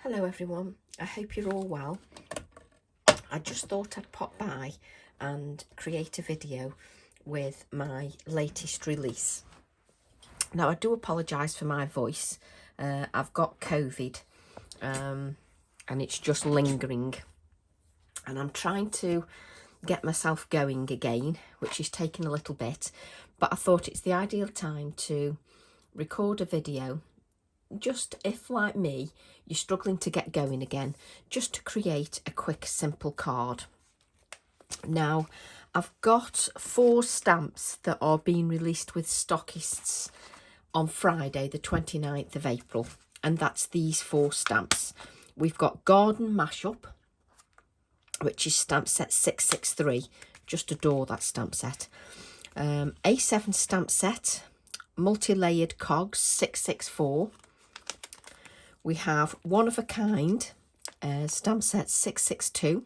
Hello everyone, I hope you're all well. I just thought I'd pop by and create a video with my latest release. Now I do apologise for my voice, I've got COVID and it's just lingering and I'm trying to get myself going again, which is taking a little bit, but I thought it's the ideal time to record a video just if, like me, you're struggling to get going again, just to create a quick, simple card. Now, I've got 4 stamps that are being released with stockists on Friday, the 29th of April, and that's these 4 stamps. We've got Garden Mashup, which is stamp set 663. Just adore that stamp set. A7 stamp set, multi-layered cogs 664. We have One of a Kind, stamp set 662.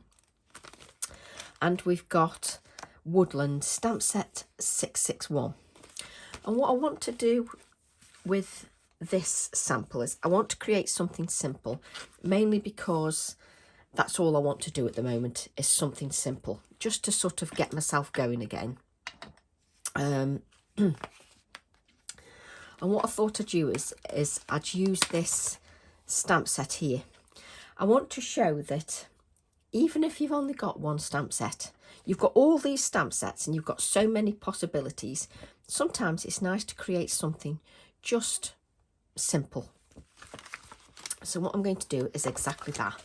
And we've got Woodland, stamp set 661. And what I want to do with this sample is I want to create something simple, mainly because that's all I want to do at the moment is something simple, just to sort of get myself going again. And what I thought I'd do is I'd use this stamp set here. I want to show that even if you've only got 1 stamp set, you've got all these stamp sets and you've got so many possibilities. Sometimes it's nice to create something just simple. So what I'm going to do is exactly that.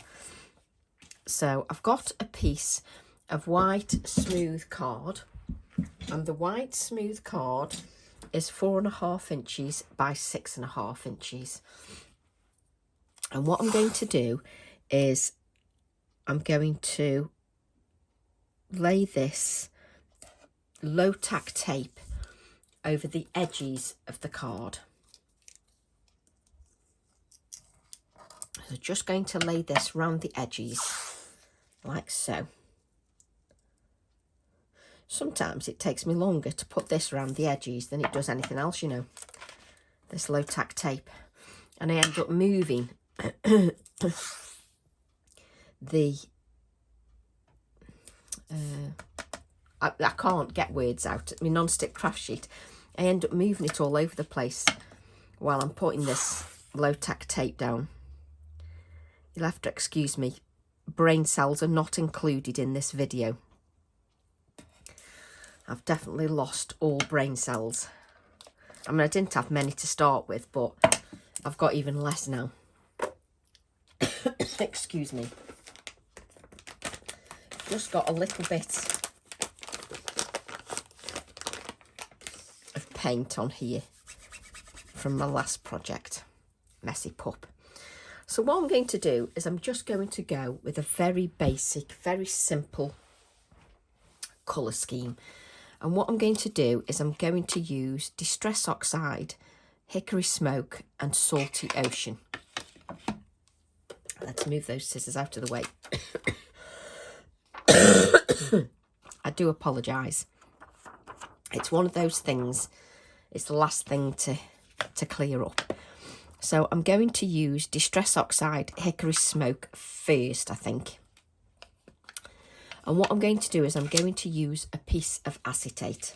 So I've got a piece of white smooth card, and the white smooth card is 4.5 inches by 6.5 inches. And what I'm going to do is I'm going to lay this low tack tape over the edges of the card. So just going to lay this round the edges like so. Sometimes it takes me longer to put this around the edges than it does anything else, you know, this low tack tape. And I end up moving I can't get words out. My non-stick craft sheet, I end up moving it all over the place while I'm putting this low tack tape down. You'll have to excuse me, brain cells are not included in this video. I've definitely lost all brain cells. I mean, I didn't have many to start with, but I've got even less now. Excuse me. Just got a little bit of paint on here from my last project. Messy pup. So what I'm going to do is I'm just going to go with a very basic, very simple colour scheme. And what I'm going to do is I'm going to use Distress Oxide, Hickory Smoke and Salty Ocean. Let's move those scissors out of the way. I do apologise. It's one of those things, it's the last thing to clear up. So I'm going to use Distress Oxide, Hickory Smoke first, I think. And what I'm going to do is I'm going to use a piece of acetate.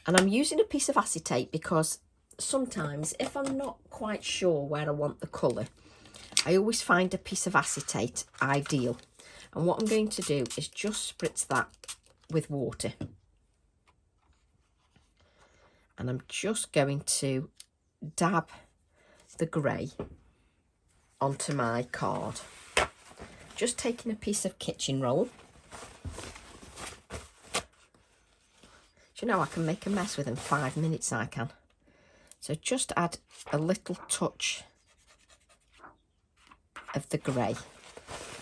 And I'm using a piece of acetate because sometimes if I'm not quite sure where I want the colour, I always find a piece of acetate ideal. And what I'm going to do is just spritz that with water. And I'm just going to dab the grey onto my card. Just taking a piece of kitchen roll. Do you know I can make a mess within 5 minutes, I can. So just add a little touch of the grey.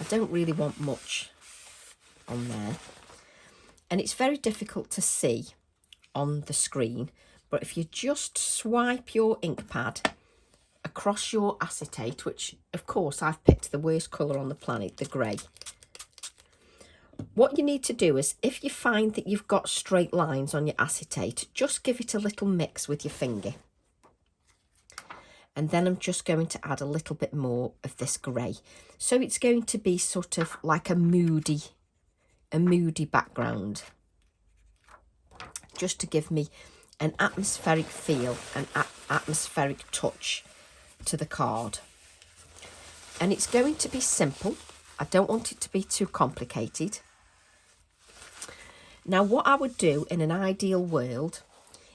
I don't really want much on there. And it's very difficult to see on the screen, but if you just swipe your ink pad across your acetate, which of course I've picked the worst colour on the planet, the grey. What you need to do is, if you find that you've got straight lines on your acetate, just give it a little mix with your finger. and then I'm just going to add a little bit more of this grey. So it's going to be sort of like a moody background, just to give me an atmospheric feel, an atmospheric touch to the card. And it's going to be simple. I don't want it to be too complicated. Now, what I would do in an ideal world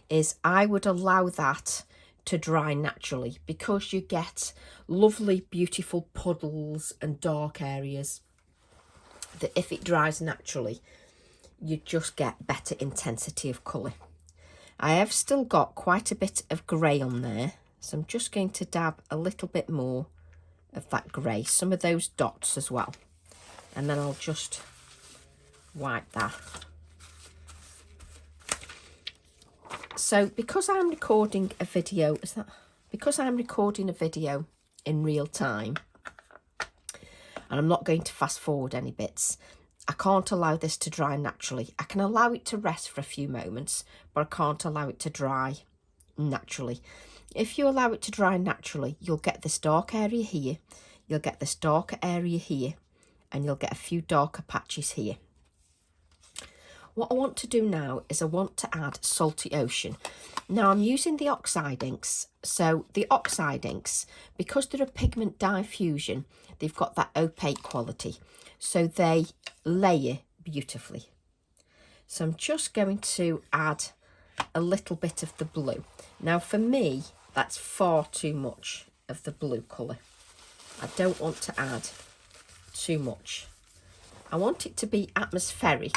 is I would allow that to dry naturally, because you get lovely, beautiful puddles and dark areas that if it dries naturally, you just get better intensity of colour. I have still got quite a bit of grey on there, so I'm just going to dab a little bit more of that grey, some of those dots as well, and then I'll just wipe that. So because I'm recording a video, because I'm recording a video in real time, and I'm not going to fast forward any bits, I can't allow this to dry naturally. I can allow it to rest for a few moments, but I can't allow it to dry naturally. If you allow it to dry naturally, you'll get this dark area here, you'll get this darker area here, and you'll get a few darker patches here. What I want to do now is I want to add Salty Ocean. Now I'm using the oxide inks. So the oxide inks, because they're a pigment diffusion, they've got that opaque quality. So they layer beautifully. So I'm just going to add a little bit of the blue. Now for me, that's far too much of the blue colour. I don't want to add too much. I want it to be atmospheric,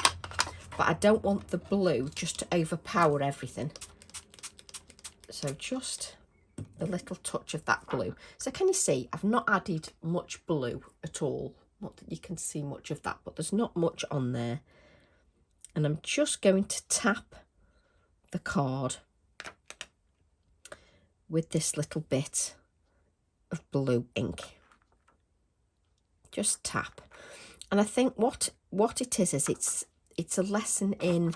but I don't want the blue just to overpower everything. So just a little touch of that blue. So can you see, I've not added much blue at all. Not that you can see much of that, but there's not much on there. And I'm just going to tap the card with this little bit of blue ink. Just tap. And I think what it is it's a lesson in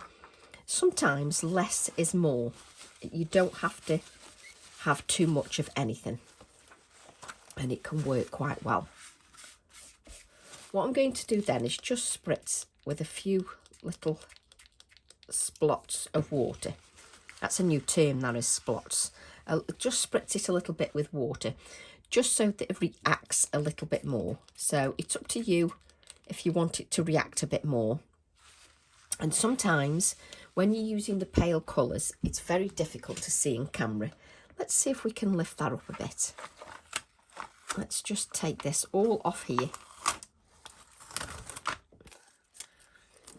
sometimes less is more. You don't have to have too much of anything, and it can work quite well. What I'm going to do then is just spritz with a few little splots of water. That's a new term, that is, splots. Just spritz it a little bit with water, just so that it reacts a little bit more. So it's up to you if you want it to react a bit more. And sometimes when you're using the pale colours, it's very difficult to see in camera. Let's see if we can lift that up a bit. Let's just take this all off here.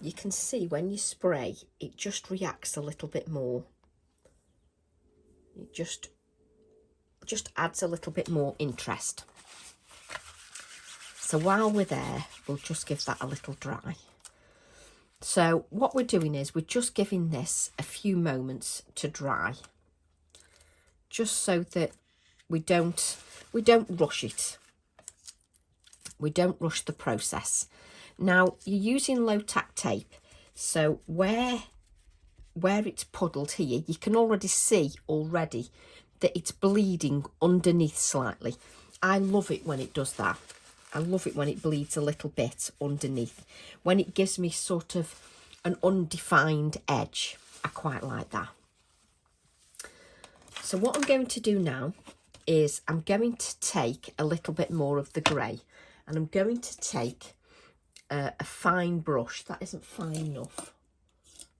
You can see when you spray, it just reacts a little bit more. It just adds a little bit more interest. So while we're there, we'll just give that a little dry. So what we're doing is we're just giving this a few moments to dry, just so that we don't rush it. We don't rush the process. Now you're using low tack tape, so where it's puddled here, you can already see that it's bleeding underneath slightly. I love it when it does that. I love it when it bleeds a little bit underneath, when it gives me sort of an undefined edge. I quite like that. So what I'm going to do now is I'm going to take a little bit more of the grey, and I'm going to take a fine brush. That isn't fine enough.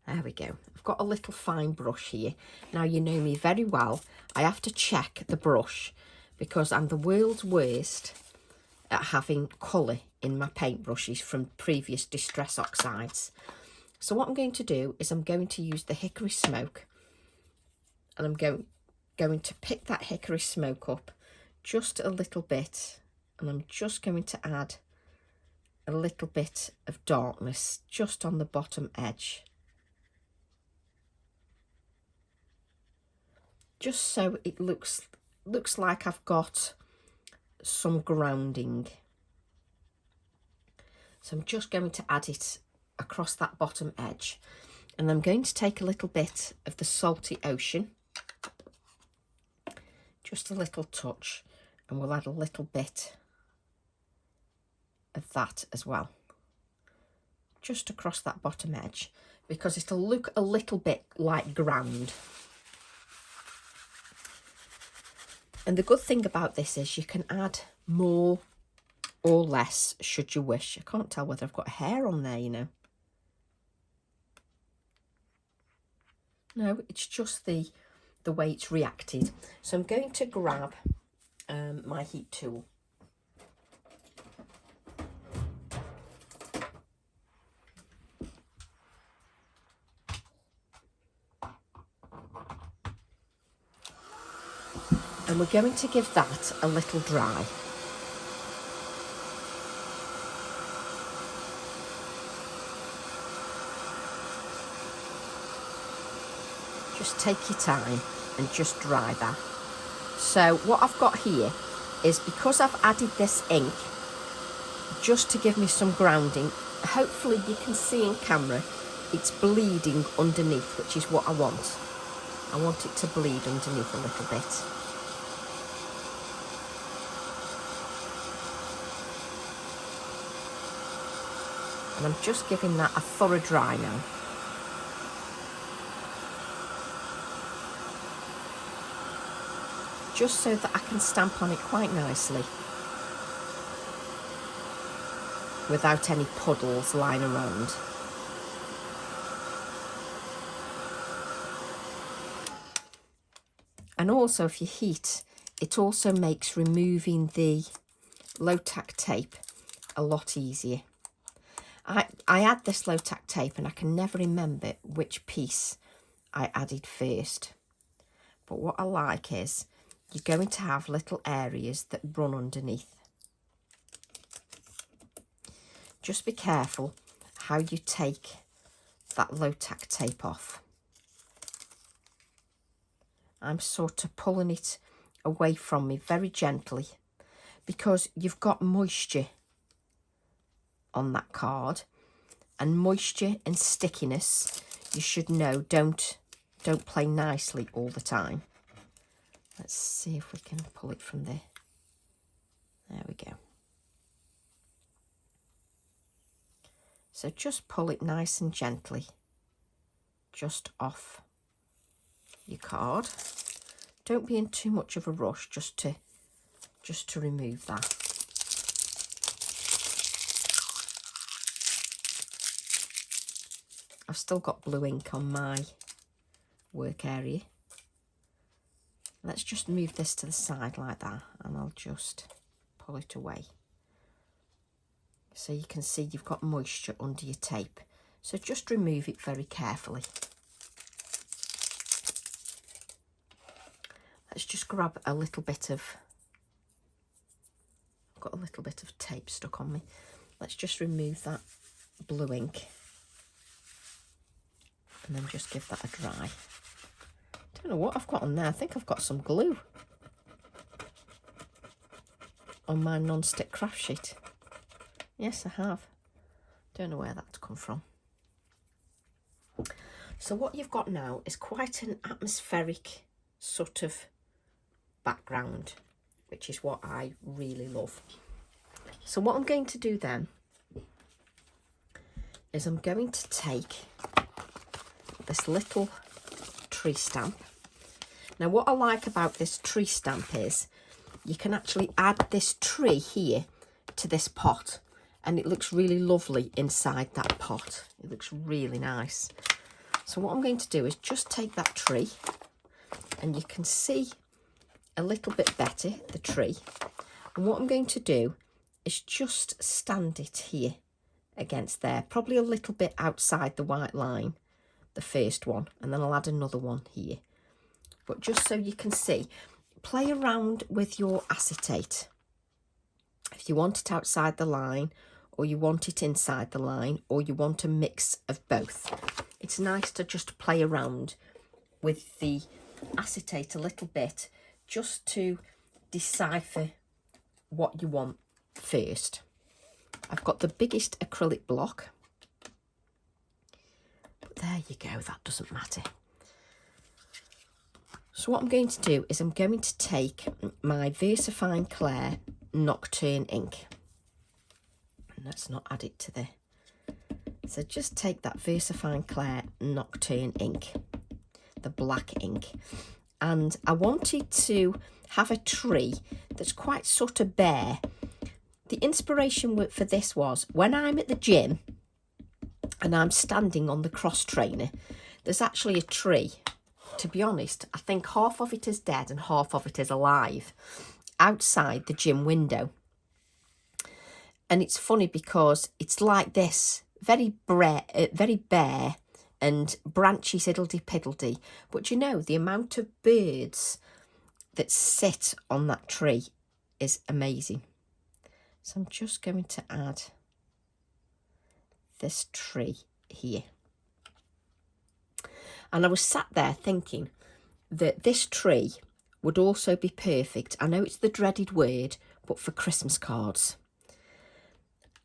There we go. I've got a little fine brush here. Now you know me very well. I have to check the brush because I'm the world's worst at having colour in my paintbrushes from previous Distress Oxides. So what I'm going to do is I'm going to use the Hickory Smoke, and I'm going to pick that Hickory Smoke up just a little bit, and I'm just going to add a little bit of darkness just on the bottom edge, just so it looks like I've got some grounding. So I'm just going to add it across that bottom edge, and I'm going to take a little bit of the Salty Ocean, just a little touch, and we'll add a little bit of that as well, just across that bottom edge, because it'll look a little bit like ground. And the good thing about this is you can add more or less should you wish. I can't tell whether I've got hair on there, you know. No, it's just the way it's reacted. So I'm going to grab my heat tool. And we're going to give that a little dry. Just take your time and just dry that. So what I've got here is, because I've added this ink just to give me some grounding, hopefully you can see in camera it's bleeding underneath, which is what I want. I want it to bleed underneath a little bit. And I'm just giving that a thorough dry now. Just so that I can stamp on it quite nicely without any puddles lying around. And also, if you heat, it also makes removing the low tack tape a lot easier. I add this low tack tape and I can never remember which piece I added first. But what I like is you're going to have little areas that run underneath. Just be careful how you take that low tack tape off. I'm sort of pulling it away from me very gently, because you've got moisture on that card, and moisture and stickiness, you should know, don't play nicely all the time. Let's see if we can pull it from there. There we go. So just pull it nice and gently just off your card. Don't be in too much of a rush just to remove that. I've still got blue ink on my work area. Let's just move this to the side like that, and I'll just pull it away. So you can see you've got moisture under your tape. So just remove it very carefully. Let's just grab a little bit of, I've got a little bit of tape stuck on me. Let's just remove that blue ink. And then just give that a dry. Don't know what I've got on there. I think I've got some glue on my non-stick craft sheet. Yes, I have. Don't know where that's come from. So what you've got now is quite an atmospheric sort of background, which is what I really love. So what I'm going to do then is I'm going to take this little tree stamp. Now what I like about this tree stamp is you can actually add this tree here to this pot, and it looks really lovely inside that pot. It looks really nice. So what I'm going to do is just take that tree, and you can see a little bit better the tree, and what I'm going to do is just stand it here against there, probably a little bit outside the white line, the first one, and then I'll add another one here. But just so you can see, play around with your acetate. If you want it outside the line, or you want it inside the line, or you want a mix of both, it's nice to just play around with the acetate a little bit, just to decipher what you want first. I've got the biggest acrylic block, but there you go, that doesn't matter. So what I'm going to do is I'm going to take my VersaFine Clair Nocturne ink. Let's not add it to the... So just take that VersaFine Clair Nocturne ink, the black ink. And I wanted to have a tree that's quite sort of bare. The inspiration for this was when I'm at the gym and I'm standing on the cross trainer, there's actually a tree. To be honest, I think half of it is dead and half of it is alive outside the gym window. And it's funny because it's like this, very bare and branches hiddledy-piddledy. But you know, the amount of birds that sit on that tree is amazing. So I'm just going to add this tree here. And I was sat there thinking that this tree would also be perfect. I know it's the dreaded word, but for Christmas cards.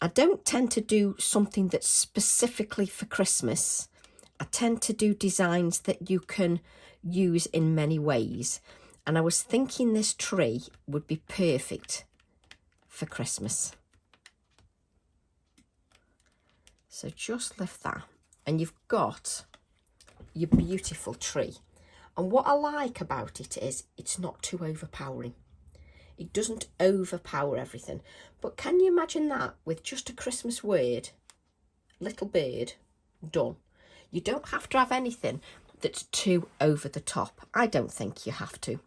I don't tend to do something that's specifically for Christmas. I tend to do designs that you can use in many ways. And I was thinking this tree would be perfect for Christmas. So just lift that and you've got your beautiful tree. And what I like about it is it's not too overpowering. It doesn't overpower everything. But can you imagine that with just a Christmas word, little bird, done. You don't have to have anything that's too over the top. I don't think you have to.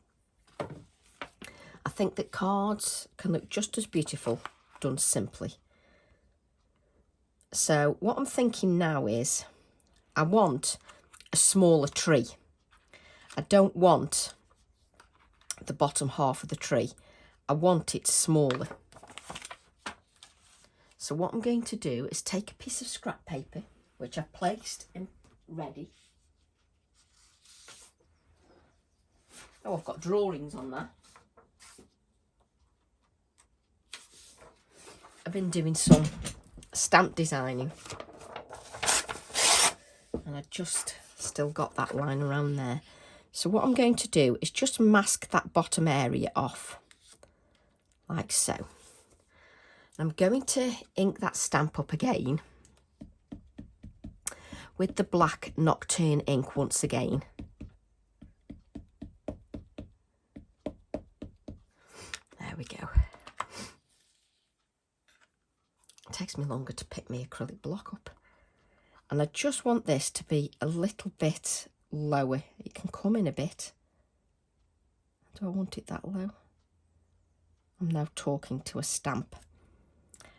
I think that cards can look just as beautiful done simply. So what I'm thinking now is I want a smaller tree. I don't want the bottom half of the tree. I want it smaller. So what I'm going to do is take a piece of scrap paper, which I've placed in ready. Oh, I've got drawings on that. I've been doing some stamp designing. And I just still got that line around there. So what I'm going to do is just mask that bottom area off, like so. I'm going to ink that stamp up again with the black Nocturne ink once again. There we go. It takes me longer to pick my acrylic block up. And I just want this to be a little bit lower. It can come in a bit. Do I want it that low? I'm now talking to a stamp.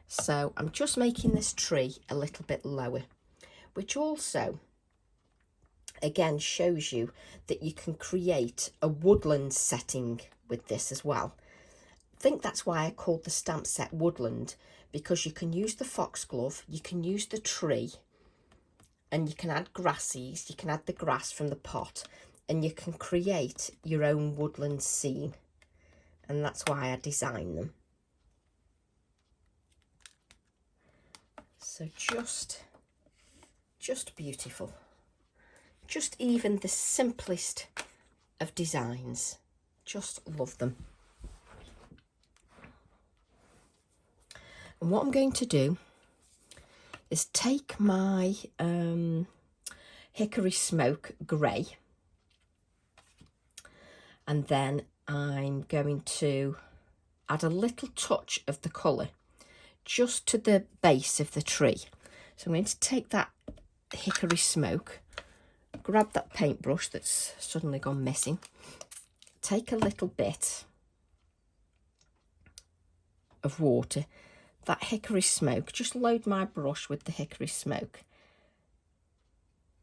So I'm just making this tree a little bit lower, which also, again, shows you that you can create a woodland setting with this as well. I think that's why I called the stamp set Woodland, because you can use the foxglove, you can use the tree, and you can add grasses, you can add the grass from the pot, and you can create your own woodland scene. And that's why I designed them. So just beautiful. Just even the simplest of designs. Just love them. And what I'm going to do is take my Hickory Smoke grey, and then I'm going to add a little touch of the colour just to the base of the tree. So I'm going to take that Hickory Smoke, grab that paintbrush that's suddenly gone missing, take a little bit of water, that Hickory Smoke, just load my brush with the Hickory Smoke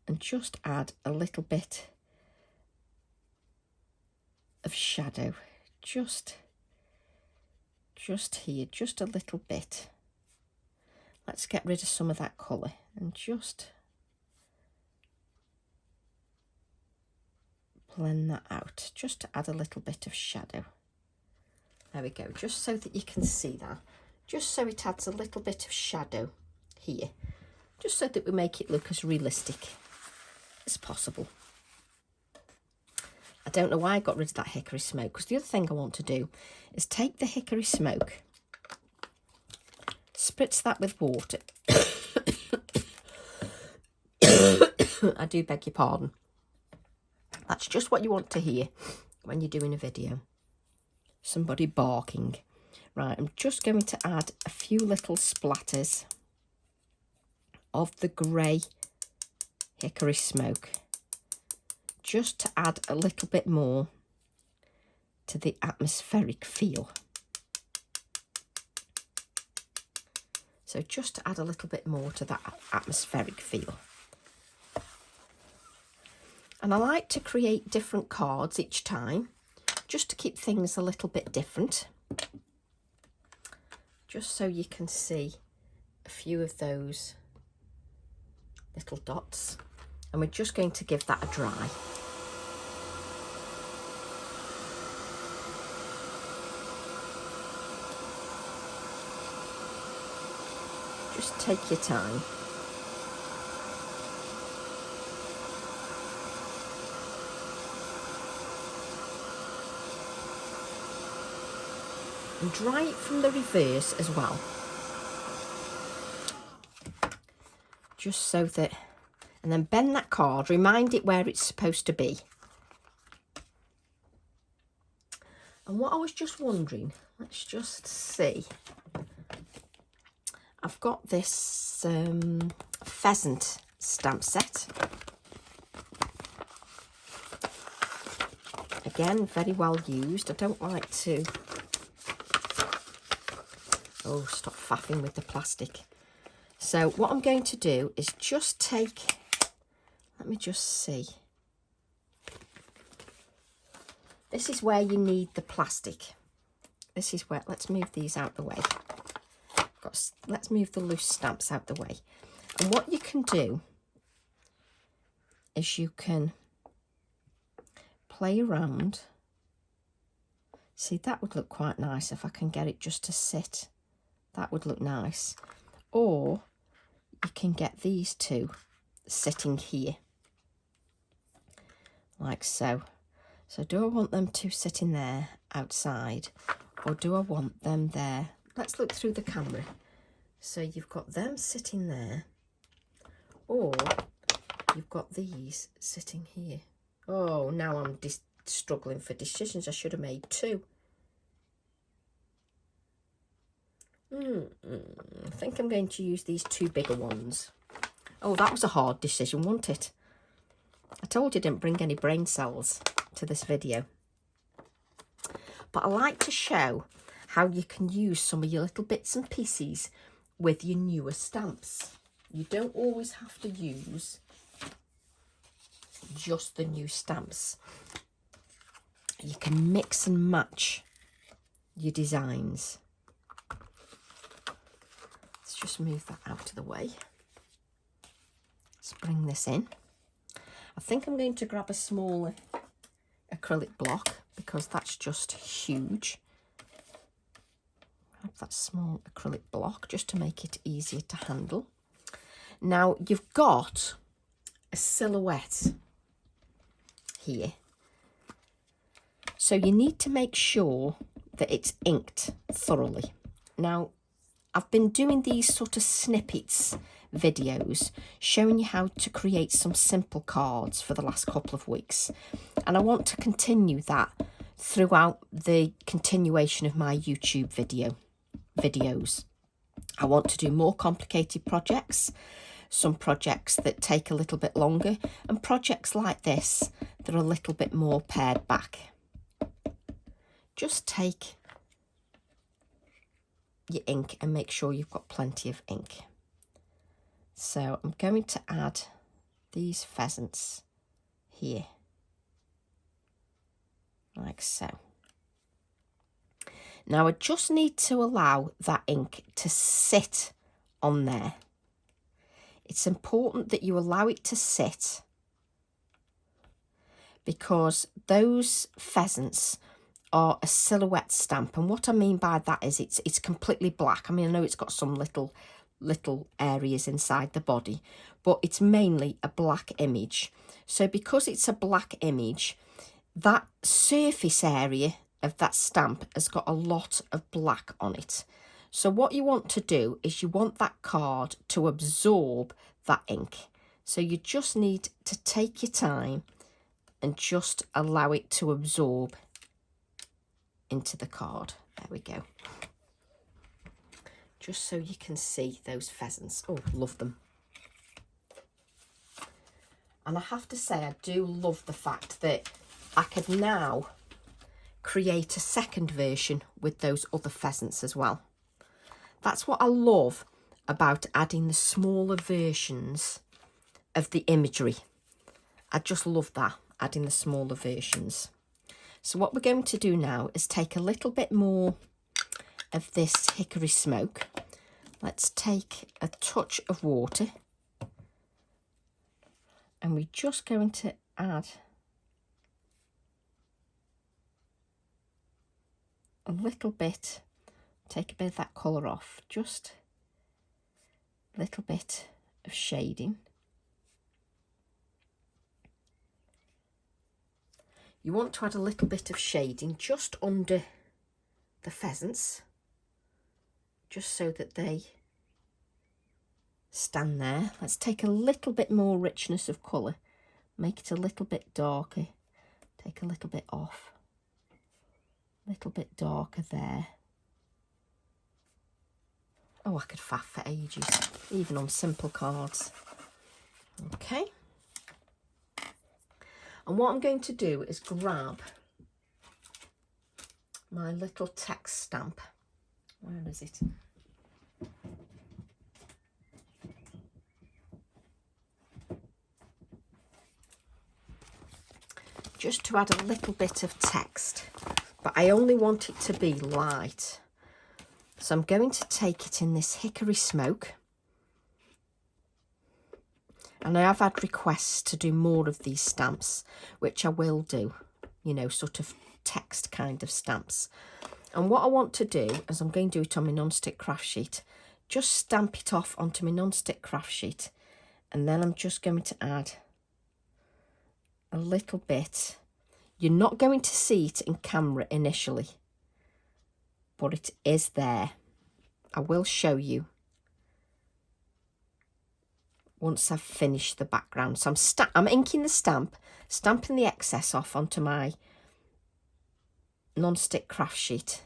and just add a little bit of shadow, just here, just a little bit. Let's get rid of some of that colour and just blend that out, just to add a little bit of shadow. There we go, just so that you can see that, just so it adds a little bit of shadow here, just so that we make it look as realistic as possible. I don't know why I got rid of that hickory smoke, because the other thing I want to do is take the hickory smoke, spritz that with water. I do beg your pardon. That's just what you want to hear when you're doing a video. Somebody barking. Right, I'm just going to add a few little splatters of the grey hickory smoke, just to add a little bit more to the atmospheric feel. So just to add a little bit more to that atmospheric feel. And I like to create different cards each time, just to keep things a little bit different. Just so you can see a few of those little dots. And we're just going to give that a dry. Just take your time. And dry it from the reverse as well. Just so that, and then bend that card, remind it where it's supposed to be. And what I was just wondering, let's just see. I've got this pheasant stamp set. Again, very well used. I don't like to... Oh, stop faffing with the plastic. So what I'm going to do is just take... Let me just see. This is where you need the plastic. This is where... Let's move these out the way. Let's move the loose stamps out the way. And what you can do is you can play around. See, that would look quite nice if I can get it just to sit. That would look nice. Or you can get these two sitting here, like so. So do I want them to sit in there outside, or do I want them there? Let's look through the camera. So you've got them sitting there, or you've got these sitting here. Oh, now I'm struggling for decisions. I should have made two. I think I'm going to use these two bigger ones. Oh, that was a hard decision, wasn't it? I told you I didn't bring any brain cells to this video. But I like to show how you can use some of your little bits and pieces with your newer stamps. You don't always have to use just the new stamps. You can mix and match your designs. Let's just move that out of the way. Let's bring this in. I think I'm going to grab a smaller acrylic block because that's just huge. Grab that small acrylic block just to make it easier to handle. Now you've got a silhouette here. So you need to make sure that it's inked thoroughly. Now, I've been doing these sort of snippets videos showing you how to create some simple cards for the last couple of weeks. And I want to continue that throughout the continuation of my YouTube videos. I want to do more complicated projects, some projects that take a little bit longer, and projects like this that are a little bit more pared back. Just take your ink and make sure you've got plenty of ink. So I'm going to add these pheasants here, like so. Now I just need to allow that ink to sit on there. It's important that you allow it to sit because those pheasants are a silhouette stamp, and what I mean by that is it's completely black. I mean, I know it's got some little areas inside the body, but it's mainly a black image. So because it's a black image, that surface area of that stamp has got a lot of black on it. So what you want to do is you want that card to absorb that ink. So you just need to take your time and just allow it to absorb into the card. There we go. Just so you can see those pheasants. Oh, love them. And I have to say, I do love the fact that I could now create a second version with those other pheasants as well. That's what I love about adding the smaller versions of the imagery. I just love that, adding the smaller versions. So what we're going to do now is take a little bit more of this hickory smoke. Let's take a touch of water. And we're just going to add a little bit, take a bit of that colour off, just a little bit of shading. You want to add a little bit of shading just under the pheasants, just so that they stand there. Let's take a little bit more richness of colour, make it a little bit darker, take a little bit off, a little bit darker there. Oh, I could faff for ages, even on simple cards. Okay. And what I'm going to do is grab my little text stamp. Where is it? Just to add a little bit of text, but I only want it to be light. So I'm going to take it in this hickory smoke. And I have had requests to do more of these stamps, which I will do, you know, sort of text kind of stamps. And what I want to do is I'm going to do it on my non-stick craft sheet. Just stamp it off onto my non-stick craft sheet. And then I'm just going to add a little bit. You're not going to see it in camera initially, but it is there. I will show you once I've finished the background. So I'm inking the stamp, stamping the excess off onto my non-stick craft sheet,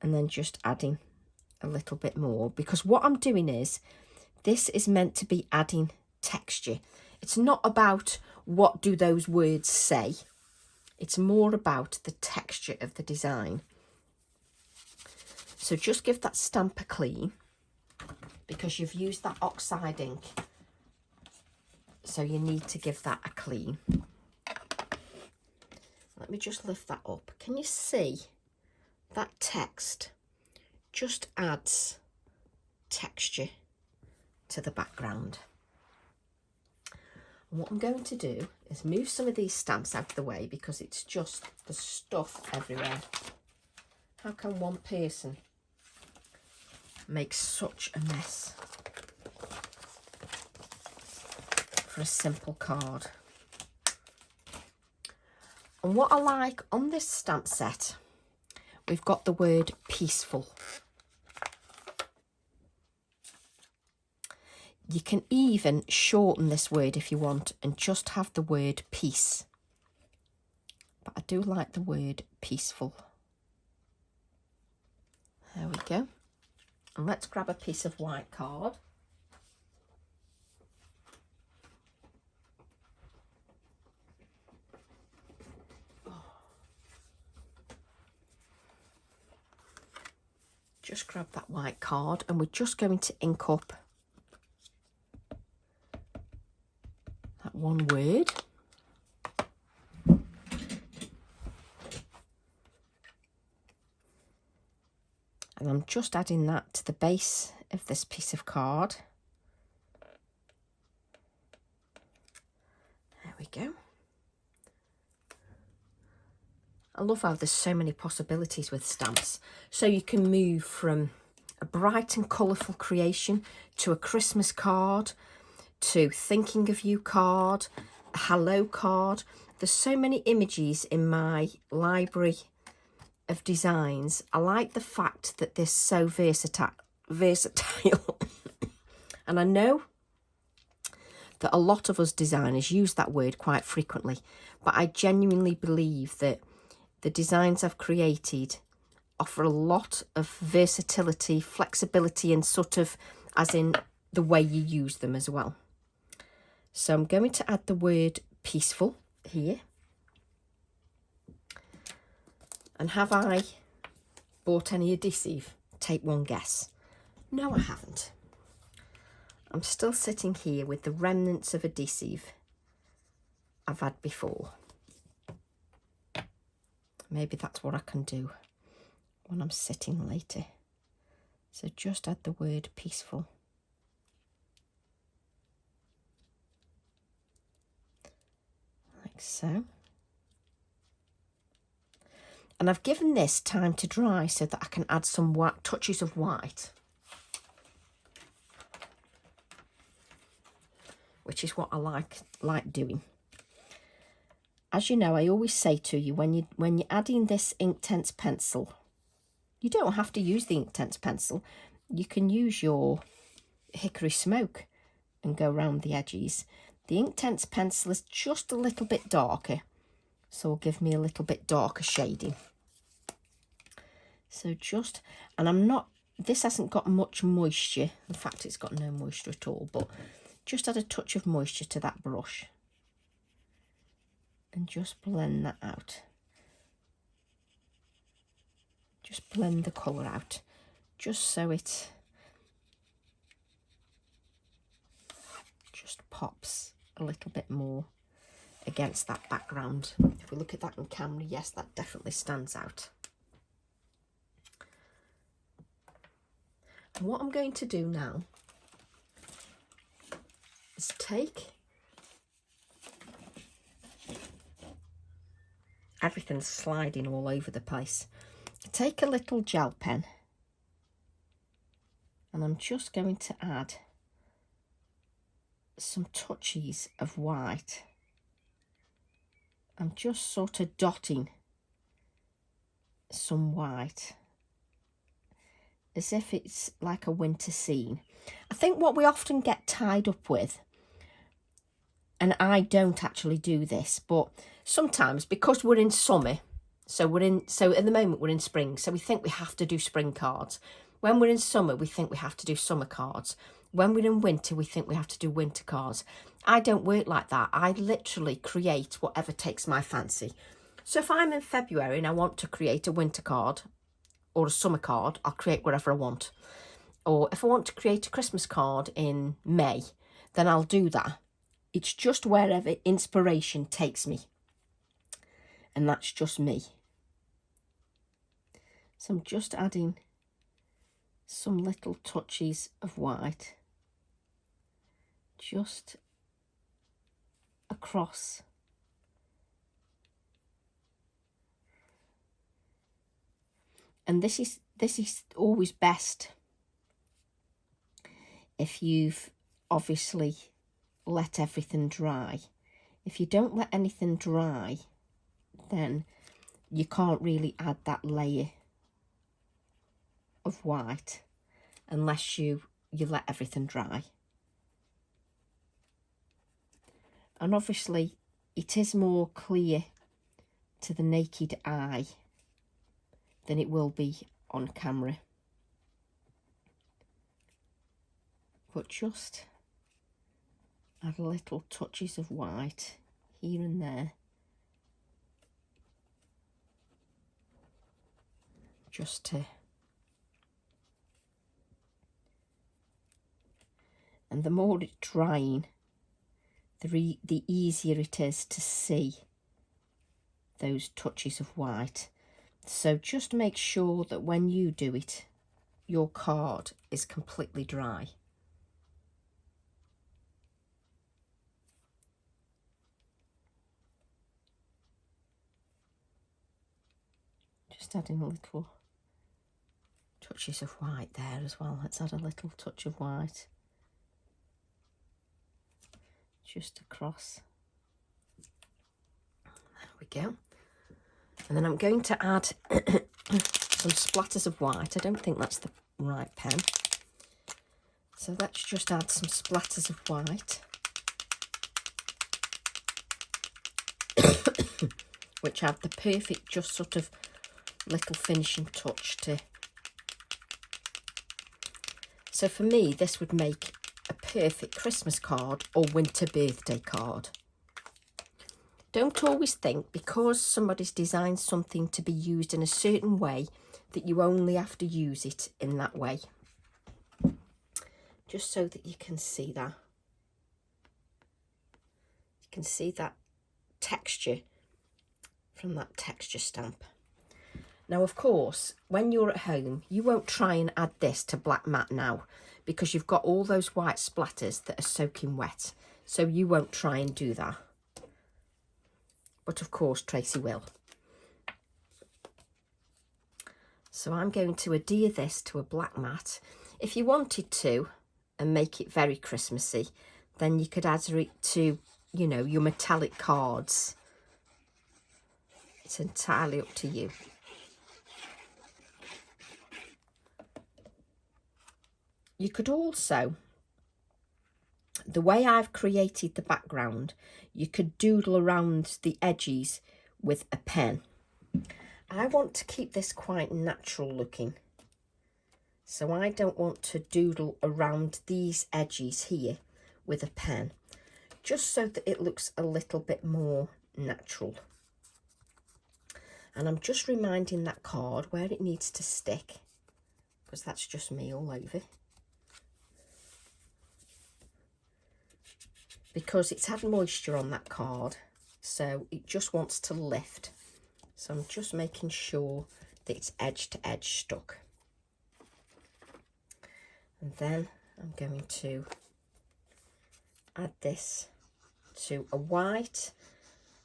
and then just adding a little bit more, because what I'm doing is, this is meant to be adding texture. It's not about what do those words say. It's more about the texture of the design. So just give that stamp a clean, because you've used that oxide ink. So you need to give that a clean. Let me just lift that up. Can you see that text just adds texture to the background? And what I'm going to do is move some of these stamps out of the way, because it's just the stuff everywhere. How can one person make such a mess for a simple card? And what I like on this stamp set, we've got the word peaceful. You can even shorten this word if you want and just have the word peace. But I do like the word peaceful. There we go. And let's grab a piece of white card. Just grab that white card, and we're just going to ink up that one word. And I'm just adding that to the base of this piece of card. There we go. I love how there's so many possibilities with stamps. So you can move from a bright and colourful creation to a Christmas card, to thinking of you card, a hello card. there's so many images in my library of designs. I like the fact that they're so versatile. And I know that a lot of us designers use that word quite frequently, but I genuinely believe that the designs I've created offer a lot of versatility, flexibility, and sort of as in the way you use them as well. So I'm going to add the word peaceful here. And have I bought any adhesive? Take one guess. No, I haven't. I'm still sitting here with the remnants of adhesive I've had before. Maybe that's what I can do when I'm sitting later. So just add the word peaceful. Like so. And I've given this time to dry so that I can add some white, touches of white, which is what I like doing. As you know, I always say to you, when you're adding this Inktense pencil, you don't have to use the Inktense pencil. You can use your hickory smoke and go around the edges. The Inktense pencil is just a little bit darker, so it'll give me a little bit darker shading. So just, and I'm not, this hasn't got much moisture. In fact, it's got no moisture at all, but just add a touch of moisture to that brush. And just blend that out. Just blend the colour out, just so it just pops a little bit more against that background. If we look at that on camera, yes, that definitely stands out. And what I'm going to do now is take, everything's sliding all over the place. Take a little gel pen and I'm just going to add some touches of white. I'm just sort of dotting some white as if it's like a winter scene. I think what we often get tied up with, and I don't actually do this, but sometimes because we're in summer, so at the moment we're in spring, so we think we have to do spring cards. When we're in summer, we think we have to do summer cards. When we're in winter, we think we have to do winter cards. I don't work like that. I literally create whatever takes my fancy. So if I'm in February and I want to create a winter card or a summer card, I'll create whatever I want. Or if I want to create a Christmas card in May, then I'll do that. It's just wherever inspiration takes me. And that's just me. So I'm just adding some little touches of white just across. And this is always best if you've obviously let everything dry. If you don't let anything dry, then you can't really add that layer of white unless you let everything dry. And obviously it is more clear to the naked eye than it will be on camera. But just add little touches of white here and there. Just to, and the more it's drying, the easier it is to see those touches of white. So just make sure that when you do it, your card is completely dry. Just adding a little touches of white there as well. Let's add a little touch of white just across. we go. And then I'm going to add some splatters of white. I don't think that's the right pen. So let's just add some splatters of white. Which have the perfect, just sort of little finishing touch to. So for me, this would make a perfect Christmas card or winter birthday card. Don't always think because somebody's designed something to be used in a certain way that you only have to use it in that way. Just so that you can see that. You can see that texture from that texture stamp. Now, of course, when you're at home, you won't try and add this to black mat now because you've got all those white splatters that are soaking wet. So you won't try and do that. But of course, Tracy will. So I'm going to adhere this to a black mat. If you wanted to and make it very Christmassy, then you could add it to, you know, your metallic cards. It's entirely up to you. You could also, the way I've created the background, you could doodle around the edges with a pen. I want to keep this quite natural looking. So I don't want to doodle around these edges here with a pen, just so that it looks a little bit more natural. And I'm just reminding that card where it needs to stick, because that's just me all over. Because it's had moisture on that card, so it just wants to lift. So I'm just making sure that it's edge to edge stuck. And then I'm going to add this to a white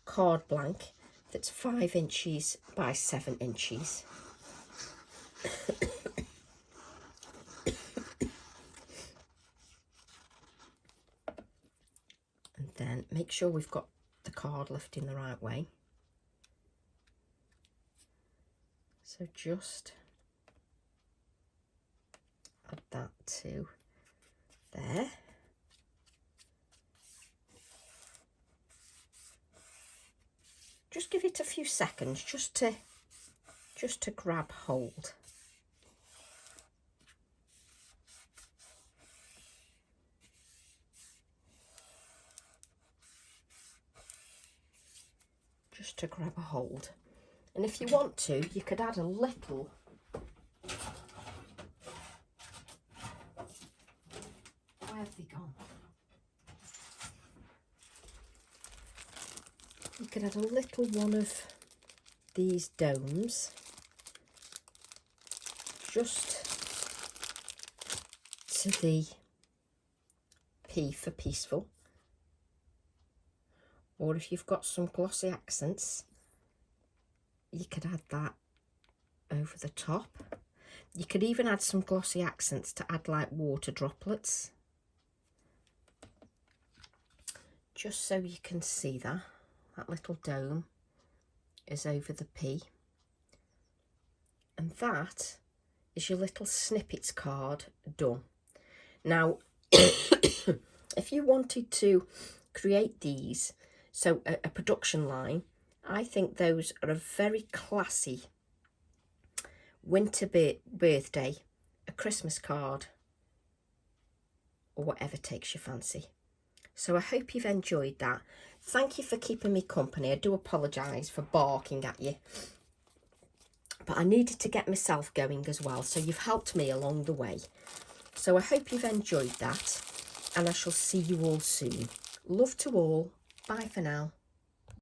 card blank that's 5 inches by 7 inches. And then make sure we've got the card lifting the right way. So just add that to there. Just give it a few seconds just to grab hold. Just to grab a hold. And if you want to, you could add a little where have they gone? You could add a little one of these domes just to the P for peaceful. Or if you've got some glossy accents, you could add that over the top. You could even add some glossy accents to add like water droplets. Just so you can see that little dome is over the P. And that is your little snippets card done. Now, if you wanted to create these, so a production line, I think those are a very classy winter birthday, a Christmas card, or whatever takes your fancy. So I hope you've enjoyed that. Thank you for keeping me company. I do apologise for barking at you, but I needed to get myself going as well, so you've helped me along the way. So I hope you've enjoyed that, and I shall see you all soon. Love to all. Bye for now.